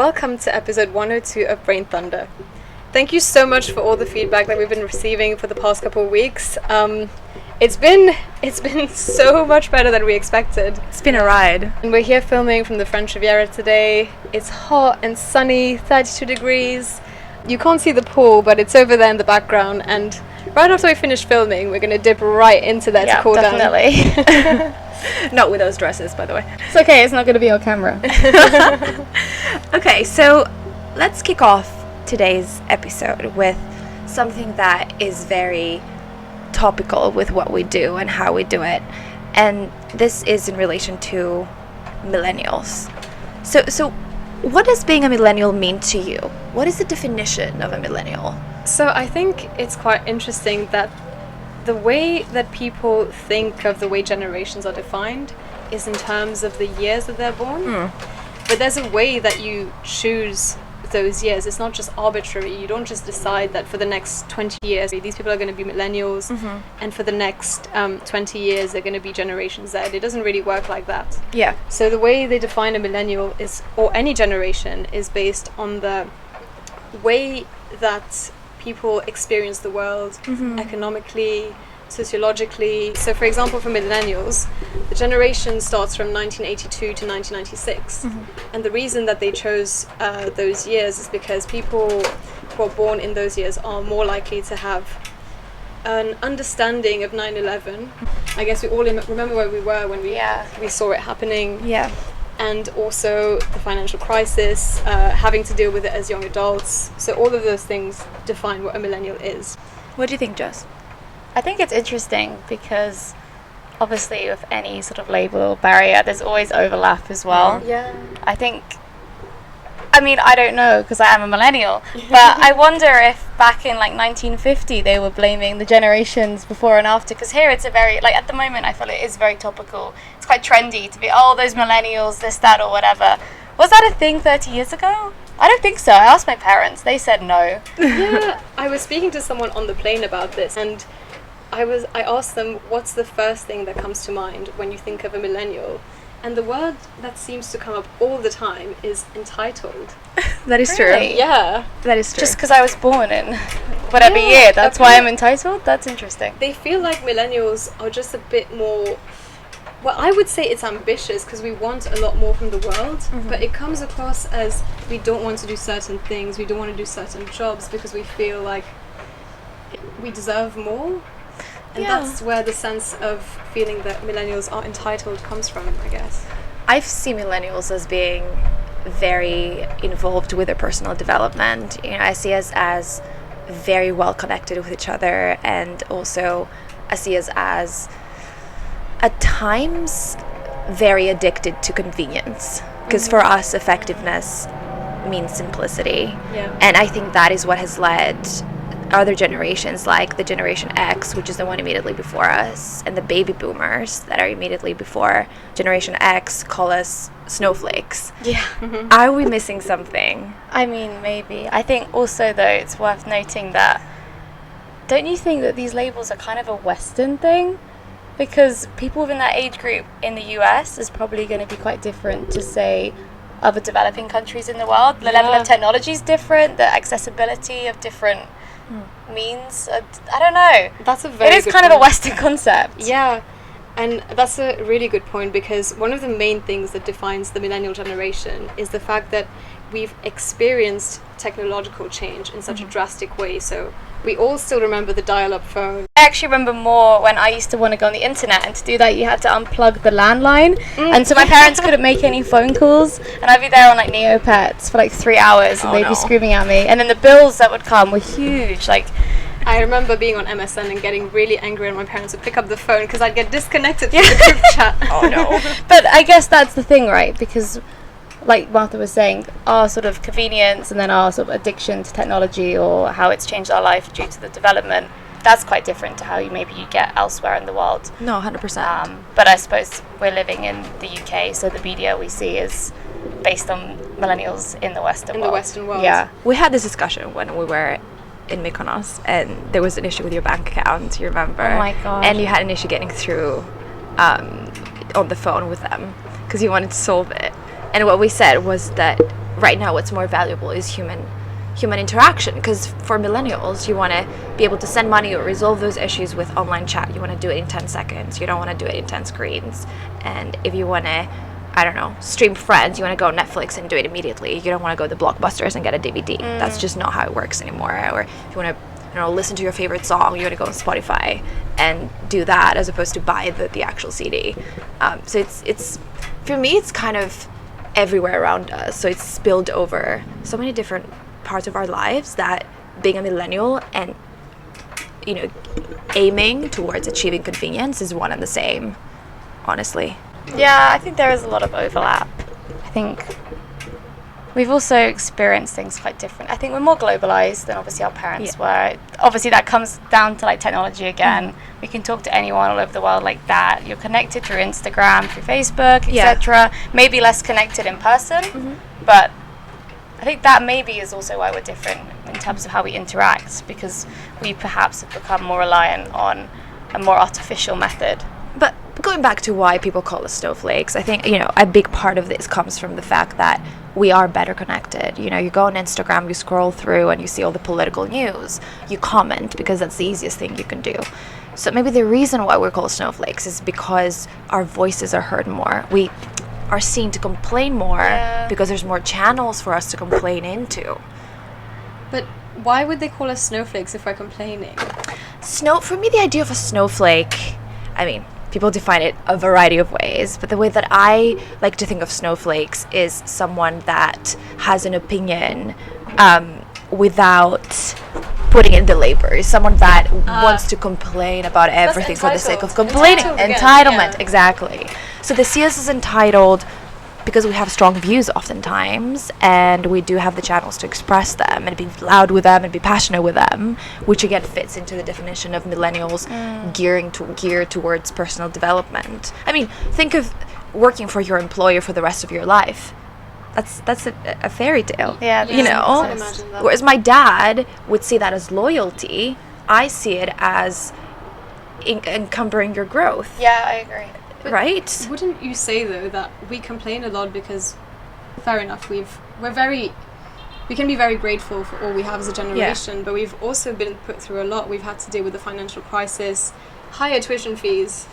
welcome to episode 102 of BrainThunder. Thank you so much for all the feedback that we've been receiving for the past couple of weeks. It's been so much better than we expected. It's been a ride. And we're here filming from the French Riviera today. It's hot and sunny, 32 degrees. You can't see the pool, but it's over there in the background. And right after we finish filming, we're going to dip right into there to cool definitely. down. Not with those dresses, by the way. It's okay, it's not going to be on camera. Okay, so let's kick off today's episode with something that is very topical with what we do and how we do it. And this is in relation to millennials. So what does being a millennial mean to you? What is the definition of a millennial? So I think it's quite interesting that the way that people think of the way generations are defined is in terms of the years that they're born. But there's a way that you choose those years. It's not just arbitrary. You don't just decide that for the next 20 years these people are going to be millennials, and for the next 20 years they're going to be Generation Z. It doesn't really work like that. Yeah. So the way they define a millennial is, or any generation, is based on the way that people experience the world economically, sociologically. So for example, for millennials, the generation starts from 1982 to 1996. And the reason that they chose those years is because people who are born in those years are more likely to have an understanding of 9/11. I guess we all remember where we were when we saw it happening. Yeah. And also the financial crisis, having to deal with it as young adults. So all of those things define what a millennial is. What do you think, Jess? I think it's interesting because obviously with any sort of label or barrier, there's always overlap as well. Yeah. I don't know because I am a millennial, but I wonder if back in like 1950 they were blaming the generations before and after, because here it's a very, like at the moment I feel it is very topical. It's quite trendy to be, those millennials, this, that or whatever. Was that a thing 30 years ago? I don't think so. I asked my parents, they said no. Yeah, I was speaking to someone on the plane about this, and I asked them, what's the first thing that comes to mind when you think of a millennial? And the word that seems to come up all the time is entitled. That is Really? true. Yeah. That is true. Just because I was born in whatever year, that's why I'm entitled? That's interesting. They feel like millennials are just a bit more, well, I would say it's ambitious because we want a lot more from the world, but it comes across as we don't want to do certain things, we don't want to do certain jobs because we feel like we deserve more. And that's where the sense of feeling that millennials are entitled comes from, I guess. I've seen millennials as being very involved with their personal development. I see us as very well connected with each other, and also I see us as at times very addicted to convenience, because for us effectiveness means simplicity. Yeah. And I think that is what has led other generations, like the Generation X, which is the one immediately before us, and the baby boomers that are immediately before Generation X, call us snowflakes. Yeah. Are we missing something? I mean, maybe. I think also, though, it's worth noting that, don't you think that these labels are kind of a Western thing? Because people within that age group in the US is probably going to be quite different to, say, other developing countries in the world. The level of technology is different, the accessibility of different means. I don't know. That's a very It is good kind of a point. Western concept. Yeah, and that's a really good point, because one of the main things that defines the millennial generation is the fact that we've experienced technological change in such a drastic way. So we all still remember the dial-up phone. I actually remember more when I used to want to go on the internet, and to do that you had to unplug the landline, and so my parents couldn't make any phone calls, and I'd be there on like Neopets for like 3 hours, and they'd be screaming at me, and then the bills that would come were huge. Like, I remember being on MSN and getting really angry when my parents would pick up the phone because I'd get disconnected from the group chat. Oh no. but I guess that's the thing, right? Because like Martha was saying, our sort of convenience and then our sort of addiction to technology, or how it's changed our life due to the development, that's quite different to how you get elsewhere in the world. No, 100%. But I suppose we're living in the UK, so the media we see is based on millennials in the Western world. In the Western world. Yeah. We had this discussion when we were in Mykonos, and there was an issue with your bank account, you remember? Oh my god. And you had an issue getting through on the phone with them because you wanted to solve it. And what we said was that right now what's more valuable is human interaction, because for millennials, you want to be able to send money or resolve those issues with online chat. You want to do it in 10 seconds. You don't want to do it in 10 screens. And if you want to, I don't know, stream Friends, you want to go on Netflix and do it immediately. You don't want to go to Blockbusters and get a DVD. That's just not how it works anymore. Or if you want to, listen to your favorite song, you want to go on Spotify and do that, as opposed to buy the actual CD. So it's for me, it's kind of everywhere around us. So it's spilled over so many different parts of our lives that being a millennial and aiming towards achieving convenience is one and the same, honestly. Yeah, I think there is a lot of overlap. I think we've also experienced things quite different. I think we're more globalized than obviously our parents were. Obviously that comes down to like technology again. We can talk to anyone all over the world like that. You're connected through Instagram, through Facebook, etc. Maybe less connected in person, but I think that maybe is also why we're different in terms of how we interact, because we perhaps have become more reliant on a more artificial method. But going back to why people call us snowflakes, I think, a big part of this comes from the fact that we are better connected. You go on Instagram, you scroll through and you see all the political news. You comment because that's the easiest thing you can do. So maybe the reason why we're called snowflakes is because our voices are heard more. We are seen to complain more because there's more channels for us to complain into. But why would they call us snowflakes if we're complaining? For me, the idea of a snowflake, I mean, people define it a variety of ways, but the way that I like to think of snowflakes is someone that has an opinion without putting in the labor. Is someone that wants to complain about everything for the sake of complaining. Entitlement, exactly. So they see us as entitled because we have strong views oftentimes, and we do have the channels to express them and be loud with them and be passionate with them, which again fits into the definition of millennials geared towards personal development. I mean, think of working for your employer for the rest of your life. That's a fairy tale. Yeah, Whereas my dad would see that as loyalty, I see it as encumbering your growth. Yeah, I agree. But right? Wouldn't you say though that we complain a lot because, fair enough, we can be very grateful for all we have as a generation, but we've also been put through a lot. We've had to deal with the financial crisis, higher tuition fees,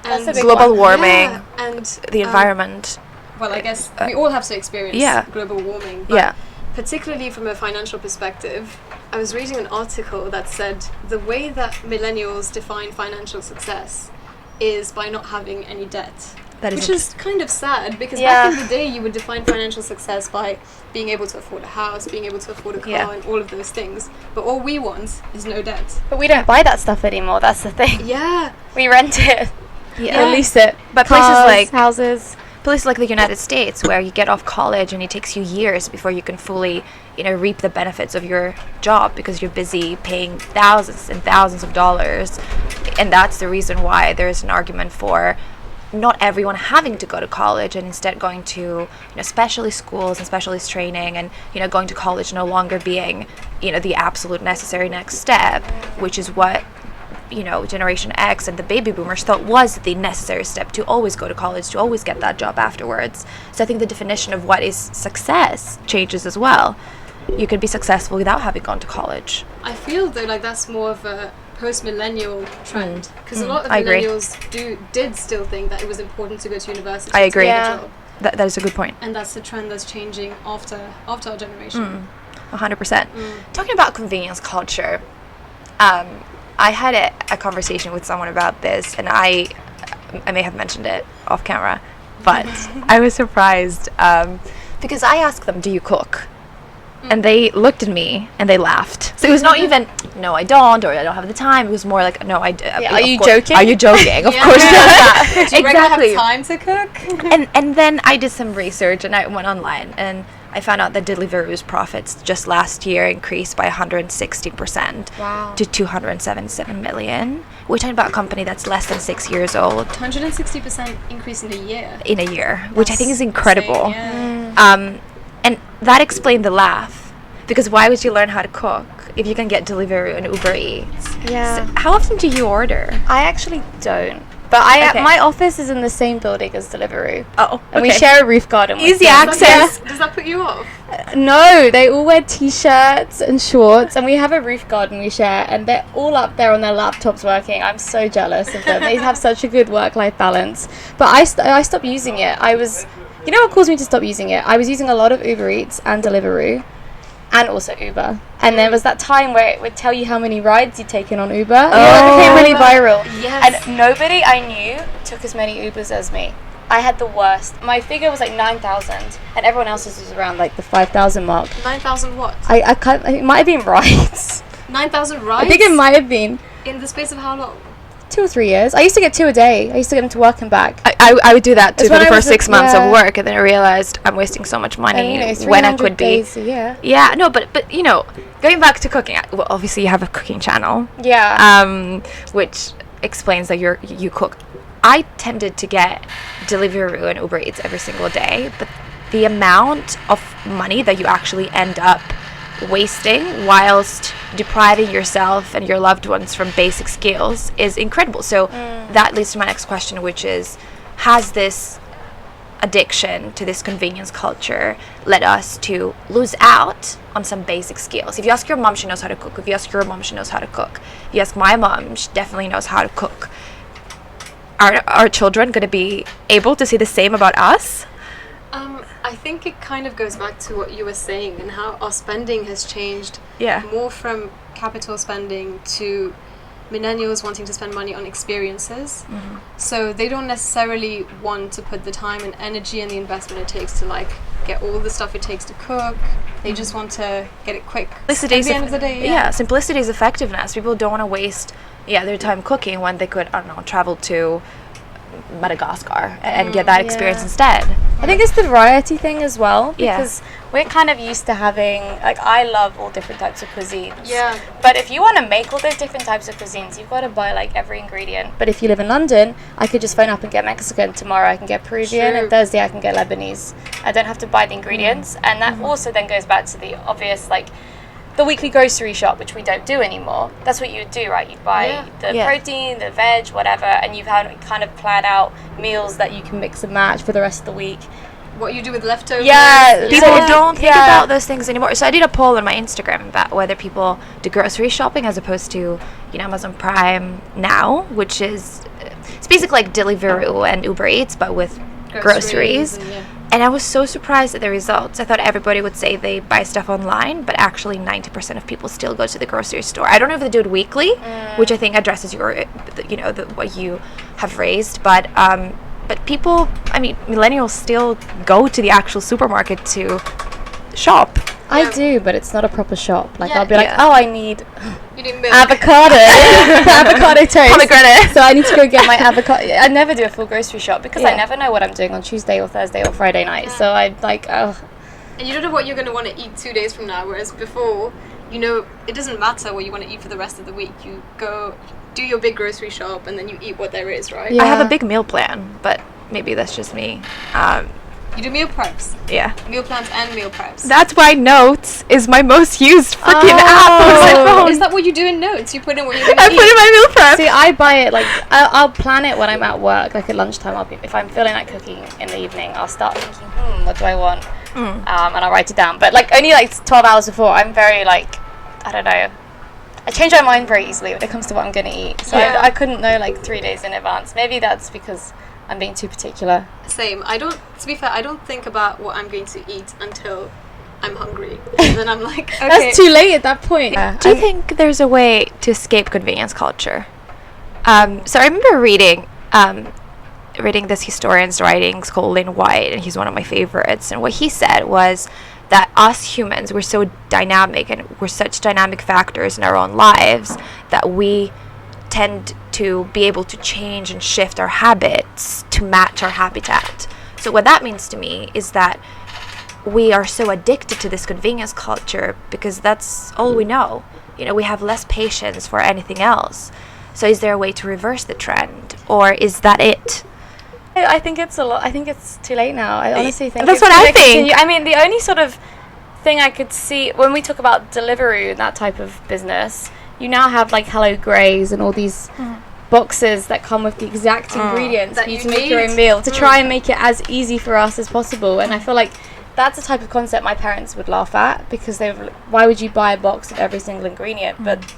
and global warming, and the environment. Well, I guess we all have to experience global warming, but particularly from a financial perspective, I was reading an article that said the way that millennials define financial success is by not having any debt. Which is kind of sad, because back in the day you would define financial success by being able to afford a house, being able to afford a car, and all of those things. But all we want is no debt. But we don't buy that stuff anymore, that's the thing. Yeah. We rent it. Or lease it. But Cars, houses. Places like the United States, where you get off college and it takes you years before you can fully, reap the benefits of your job, because you're busy paying thousands and thousands of dollars. And that's the reason why there's an argument for not everyone having to go to college, and instead going to specialist schools and specialist training, and going to college no longer being the absolute necessary next step, which is what Generation X and the baby boomers thought was the necessary step, to always go to college, to always get that job afterwards. So I think the definition of what is success changes as well. You could be successful without having gone to college. I feel though like that's more of a post-millennial trend, because a lot of millennials did still think that it was important to go to university. I agree. To get a job. That is a good point. And that's the trend that's changing after our generation. 100%. Talking about convenience culture, I had a conversation with someone about this, and I may have mentioned it off camera, but I was surprised because I asked them, "Do you cook?" And they looked at me and they laughed. So it was not even, "No, I don't," or "I don't have the time." It was more like, "No, I do." Are you joking? Are you joking? Of course not. Do you exactly have time to cook? And then I did some research, and I went online, and I found out that Deliveroo's profits just last year increased by 160% to 277 million. We're talking about a company that's less than 6 years old. 160% increase in a year. In a year, which I think is incredible. Insane, and that explained the laugh. Because why would you learn how to cook if you can get Deliveroo and Uber Eats? Yeah. So how often do you order? I actually don't. But Okay. my office is in the same building as Deliveroo. Oh, And we share a roof garden. with Easy them. access. Does that put you off? No, they all wear t-shirts and shorts, and we have a roof garden we share, and they're all up there on their laptops working. I'm so jealous of them. They have such a good work-life balance. But I stopped using it. You know what caused me to stop using it? I was using a lot of Uber Eats and Deliveroo, and also Uber. And there was that time where it would tell you how many rides you'd taken on Uber. It became really viral. Yes. And nobody I knew took as many Ubers as me. I had the worst. My figure was like 9,000, and everyone else's was around like the 5,000 mark. 9,000 what? I can't, it might have been rides. 9,000 rides? I think it might have been In the space of how long? 2 or 3 years. I used to get 2 a day. I used to get them to work and back. I would do that too It's for when the I first was 6 months yeah. of work, and then I realized I'm wasting so much money And, when I 300 could be. days a year. Yeah, no, but going back to cooking, well, obviously you have a cooking channel, Yeah. which explains that you cook. I tended to get Deliveroo and Uber Eats every single day, but the amount of money that you actually end up wasting whilst depriving yourself and your loved ones from basic skills is incredible. So that leads to my next question, which is, has this addiction to this convenience culture led us to lose out on some basic skills? If you ask your mom, she knows how to cook. If you ask your mom, she knows how to cook. If you ask my mom, she definitely knows how to cook. Are our children going to be able to say the same about us? I think it kind of goes back to what you were saying and how our spending has changed Yeah. more from capital spending to millennials wanting to spend money on experiences. So they don't necessarily want to put the time and energy and the investment it takes to like get all the stuff it takes to cook. They just want to get it quick. At the end of the day, yeah, simplicity is effectiveness. People don't want to waste their time cooking when they could, I don't know, travel to Madagascar and get that experience instead. I think it's the variety thing as well, Yeah. because we're kind of used to having, like, I love all different types of cuisines. Yeah. But if you want to make all those different types of cuisines, you've got to buy, like, every ingredient. But if you live in London, I could just phone up and get Mexican. Tomorrow I can get Peruvian, True. and Thursday I can get Lebanese. I don't have to buy the ingredients. And that also then goes back to the obvious, like, the weekly grocery shop, which we don't do anymore. That's what you would do, right? You'd buy the protein, the veg, whatever, and you've kind of planned out meals that you can mix and match for the rest of the week. What you do with leftovers. Yeah, People Yeah. don't think Yeah. about those things anymore. So I did a poll on my Instagram about whether people do grocery shopping as opposed to, Amazon Prime now, which is it's basically like Deliveroo and Uber Eats, but with groceries. And I was so surprised at the results. I thought everybody would say they buy stuff online, but actually 90% of people still go to the grocery store. I don't know if they do it weekly, which I think addresses what you have raised, but people, millennials still go to the actual supermarket to shop. I do, but it's not a proper shop. Like, Yeah. I'll be like, Yeah. I need You need milk. avocado, avocado toast. Pomegranate. So I need to go get my avocado. I never do a full grocery shop because I Yeah. never know what I'm doing on Tuesday or Thursday or Friday night. So I'm like, oh, And you don't know what you're going to want to eat 2 days from now, whereas before, it doesn't matter what you want to eat for the rest of the week. You go do your big grocery shop and then you eat what there is, right? Yeah. I have a big meal plan, but maybe that's just me. You do meal preps. Yeah. Meal plans and meal preps. That's why Notes is my most used freaking app on my phone. Is that what you do in Notes? You put in what you're going I to put eat? in my meal prep. see, I buy it like I'll plan it when I'm at work. Like at lunchtime, if I'm feeling like cooking in the evening, I'll start thinking, what do I want? And I'll write it down. But like only like 12 hours before, I'm very like, I don't know. I change my mind very easily when it comes to what I'm going to eat. So Yeah. I couldn't know like 3 days in advance. Maybe that's because I'm being too particular. Same. To be fair, I don't think about what I'm going to eat until I'm hungry. And then I'm like, okay. That's too late at that point. Do you think there's a way to escape convenience culture? So I remember reading this historian's writings called Lynn White, and he's one of my favorites. And what he said was that us humans, we're so dynamic and we're such dynamic factors in our own lives that we tend to be able to change and shift our habits to match our habitat. So what that means to me is that we are so addicted to this convenience culture because that's all we know. We have less patience for anything else. So is there a way to reverse the trend, or is that it? I think it's a lot. I think it's too late now. I honestly think That's it's what I gonna think. continue. I mean, the only sort of thing I could see when we talk about Deliveroo and that type of business, you now have like Hello Greys and all these boxes that come with the exact ingredients That for you you to make your need. own meal, to try and make it as easy for us as possible. And I feel like that's the type of concept my parents would laugh at, because why would you buy a box of every single ingredient? But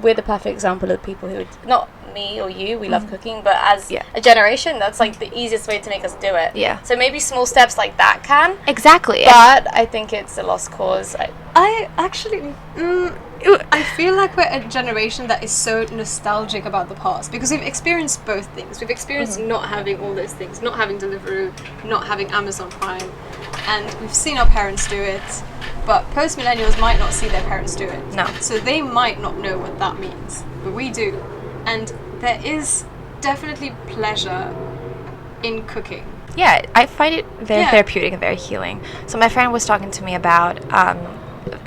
we're the perfect example of people who would, not me or you, we love cooking, but as a generation, that's like the easiest way to make us do it. Yeah. So maybe small steps like that can. Exactly. But I think it's a lost cause. I actually, I feel like we're a generation that is so nostalgic about the past, because we've experienced both things. We've experienced not having all those things, not having Deliveroo, not having Amazon Prime, and we've seen our parents do it, but post-millennials might not see their parents do it. No. So they might not know what that means, but we do. And there is definitely pleasure in cooking. Yeah, I find it very Yeah. therapeutic and very healing. So my friend was talking to me about a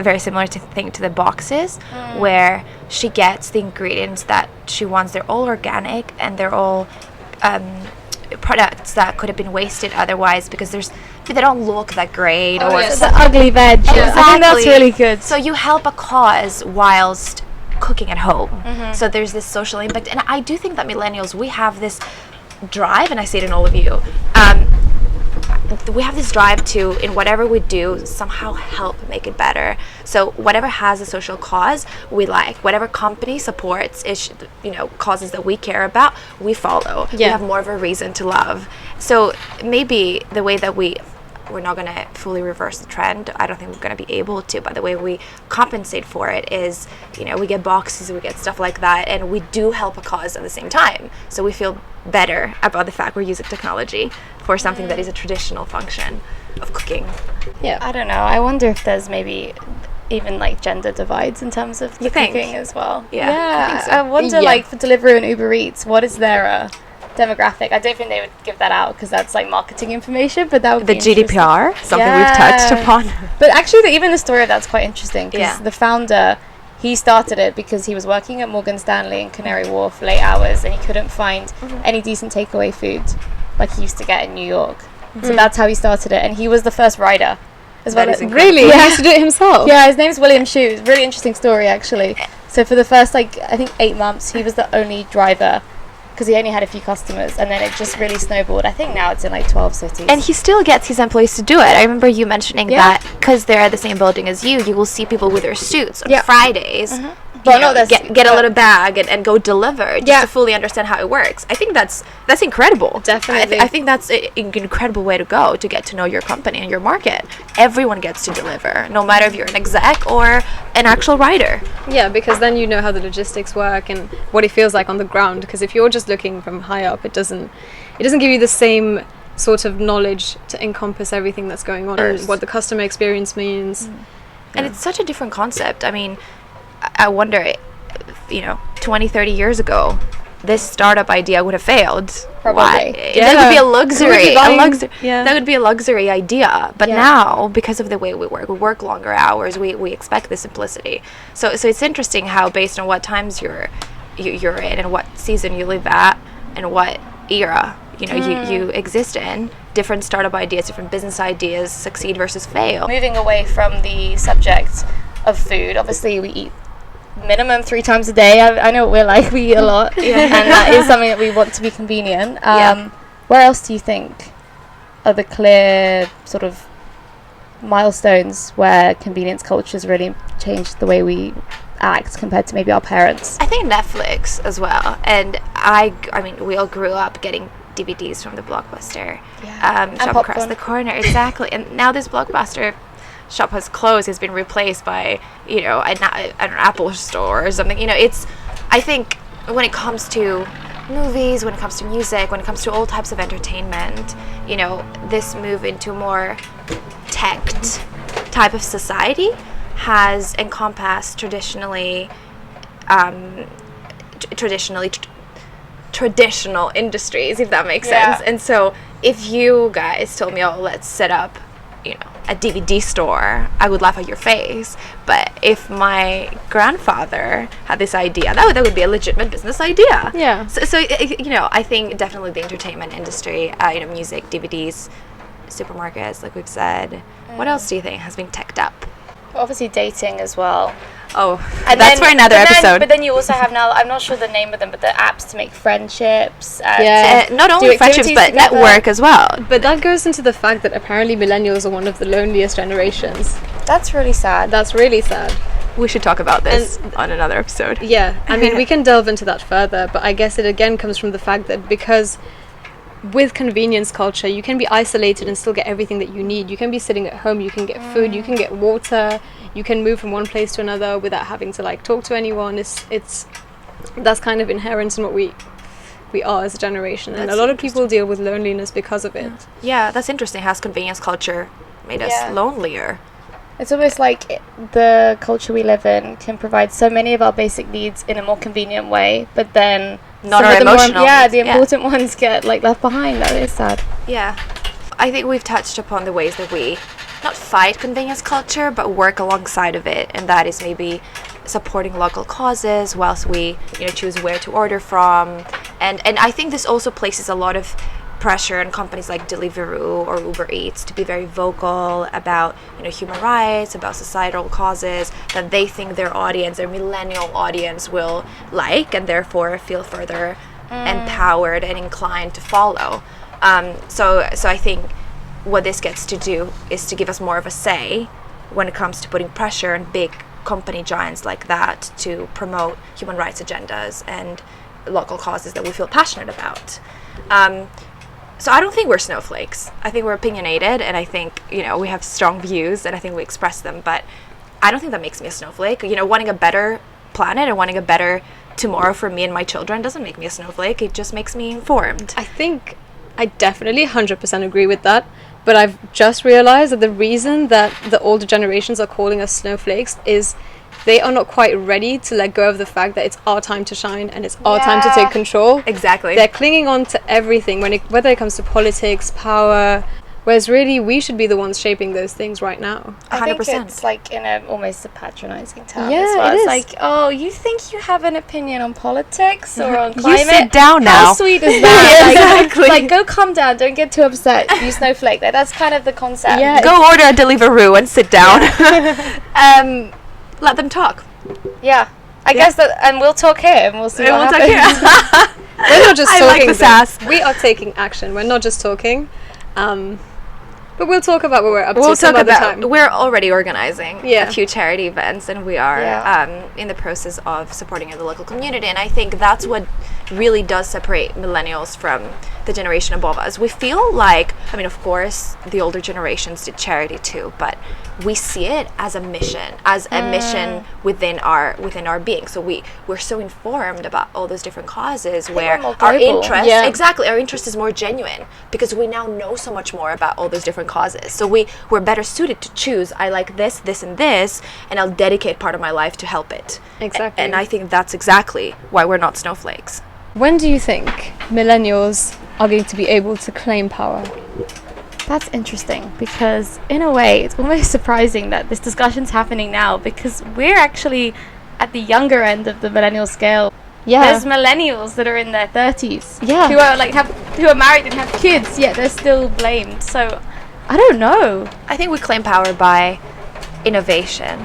very similar thing to the boxes, where she gets the ingredients that she wants. They're all organic, and they're all products that could have been wasted otherwise, because they don't look that great. Oh, or yes. The ugly veg. Exactly. I think that's really good. So you help a cause whilst cooking at home. So there's this social impact, and I do think that millennials, we have this drive, and I see it in all of you. We have this drive to, in whatever we do, somehow help make it better. So whatever has a social cause, we like. Whatever company supports causes that we care about, we follow. We have more of a reason to love. So maybe the way that we're not going to fully reverse the trend. I don't think we're going to be able to, but the way we compensate for it is, we get boxes, we get stuff like that, and we do help a cause at the same time. So we feel better about the fact we're using technology for something that is a traditional function of cooking. Yeah. I don't know. I wonder if there's maybe even like gender divides in terms of the cooking as well. Yeah, I think so. I wonder, like, for Deliveroo and Uber Eats, what is their demographic? I don't think they would give that out because that's like marketing information, but that would The be interesting. GDPR, something we've touched upon. But actually, even the story of that's quite interesting, because Yeah. the founder, he started it because he was working at Morgan Stanley in Canary Wharf late hours, and he couldn't find any decent takeaway food like he used to get in New York. So that's how he started it, and he was the first rider as well. That is Really? Yeah. He used to do it himself? Yeah, his name's William Shue. It's a really interesting story, actually. So for the first, I think 8 months, he was the only driver, because he only had a few customers, and then it just really snowballed. I think now it's in like 12 cities. And he still gets his employees to do it. I remember you mentioning that because they're at the same building as you will see people with their suits on Fridays. Well, not this- get a little bag and go deliver just to fully understand how it works. I think that's incredible. Definitely. I think that's an incredible way to go to get to know your company and your market. Everyone gets to deliver, no matter if you're an exec or an actual writer. Yeah, because then you know how the logistics work and what it feels like on the ground. Because if you're just looking from high up, it doesn't give you the same sort of knowledge to encompass everything that's going on and what the customer experience means. And it's such a different concept. I mean, I wonder, 20, 30 years ago, this startup idea would have failed. Probably. Why? Yeah. That would be a luxury. Yeah. That would be a luxury idea. But now, because of the way we work longer hours. We expect the simplicity. So it's interesting how, based on what times you're in and what season you live at and what era you exist in, different startup ideas, different business ideas succeed versus fail. Moving away from the subject of food, obviously we eat minimum 3 times a day. I know what we're like, we eat a lot, and that is something that we want to be convenient. Where else do you think are the clear sort of milestones where convenience cultures really changed the way we act compared to maybe our parents? I think Netflix as well, and I mean we all grew up getting DVDs from the Blockbuster shop across the corner. Exactly. And now this Blockbuster shop has closed, has been replaced by an Apple store or something. I think when it comes to movies, when it comes to music, when it comes to all types of entertainment, this move into more teched type of society has encompassed traditional industries, if that makes sense. And so if you guys told me, let's set up a DVD store, I would laugh at your face. But if my grandfather had this idea, that would be a legitimate business idea. Yeah. So I think definitely the entertainment industry, music, DVDs, supermarkets, like we've said. What else do you think has been teched up? Obviously dating as well. Oh, And that's for another episode. But then you also have now, I'm not sure the name of them, but the apps to make friendships. Not only friendships, but together. network as well. But that goes into the fact that apparently millennials are one of the loneliest generations. That's really sad. That's really sad. We should talk about this on another episode. Yeah, I mean, we can delve into that further, but I guess it again comes from the fact that because with convenience culture, you can be isolated and still get everything that you need. You can be sitting at home, you can get food, you can get water, you can move from one place to another without having to like talk to anyone. It's that's kind of inherent in what we are as a generation, and a lot of people deal with loneliness because of it. Yeah, that's interesting. Has convenience culture made us lonelier? It's almost like the culture we live in can provide so many of our basic needs in a more convenient way, but then not our emotional needs. The important ones get like left behind. That is sad. Yeah, I think we've touched upon the ways that we not fight convenience culture, but work alongside of it, and that is maybe supporting local causes whilst we choose where to order from, and I think this also places a lot of pressure on companies like Deliveroo or Uber Eats to be very vocal about human rights, about societal causes that they think their audience, their millennial audience, will like, and therefore feel further empowered and inclined to follow. So I think what this gets to do is to give us more of a say when it comes to putting pressure on big company giants like that to promote human rights agendas and local causes that we feel passionate about. So I don't think we're snowflakes. I think we're opinionated, and I think we have strong views, and I think we express them, but I don't think that makes me a snowflake. Wanting a better planet and wanting a better tomorrow for me and my children doesn't make me a snowflake. It just makes me informed. I think I definitely 100% agree with that, but I've just realized that the reason that the older generations are calling us snowflakes is they are not quite ready to let go of the fact that it's our time to shine and it's our time to take control. Exactly. They're clinging on to everything whether it comes to politics, power, whereas really we should be the ones shaping those things right now. 100%. I think it's like in almost a patronizing term. Yeah, as well. it It's is. like, oh, you think you have an opinion on politics or on climate? You sit down now. How sweet is that? Exactly. Like, go calm down. Don't get too upset. You snowflake. That's kind of the concept. Yeah. Go order a Deliveroo and sit down. Let them talk. Yeah. I guess that, and we'll talk here and we'll see what happens. We're not just I talking. like the sass. We are taking action. We're not just talking. But we'll talk about what we're up to We'll some talk other about. time. We're already organizing Yeah. a few charity events, and we are in the process of supporting the local community. And I think that's what really does separate millennials from the generation above us. We feel like, I mean, of course, the older generations did charity too, but we see it as a mission, within our being. So we're so informed about all those different causes where our interest, our interest is more genuine because we now know so much more about all those different causes. So we're better suited to choose. I like this, this, and this, and I'll dedicate part of my life to help it. Exactly. And I think that's exactly why we're not snowflakes. When do you think millennials are going to be able to claim power? That's interesting because in a way it's almost surprising that this discussion's happening now because we're actually at the younger end of the millennial scale. Yeah. There's millennials that are in their 30s. Yeah. Who are married and have kids, yet they're still blamed. So I don't know. I think we claim power by innovation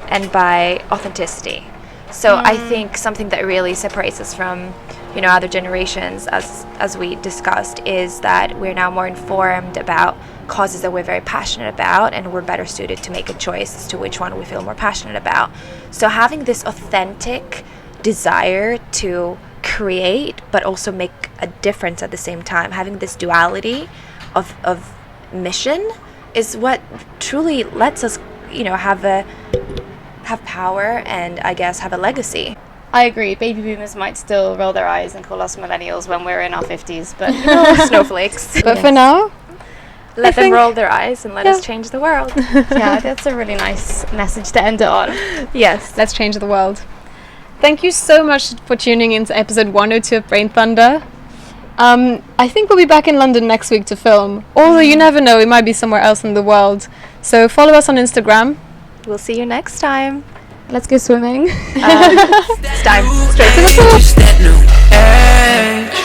and by authenticity. So I think something that really separates us from other generations, as we discussed, is that we're now more informed about causes that we're very passionate about, and we're better suited to make a choice as to which one we feel more passionate about. So having this authentic desire to create but also make a difference at the same time, having this duality of mission is what truly lets us have power and I guess have a legacy. I agree. Baby boomers might still roll their eyes and call us millennials when we're in our 50s, but snowflakes. But for now, let them roll their eyes and let us change the world. Yeah, that's a really nice message to end it on. Yes, let's change the world. Thank you so much for tuning in to episode 102 of BrainThunder. I think we'll be back in London next week to film, although you never know, we might be somewhere else in the world. So follow us on Instagram. We'll see you next time. Let's go swimming. It's time. Straight to the pool.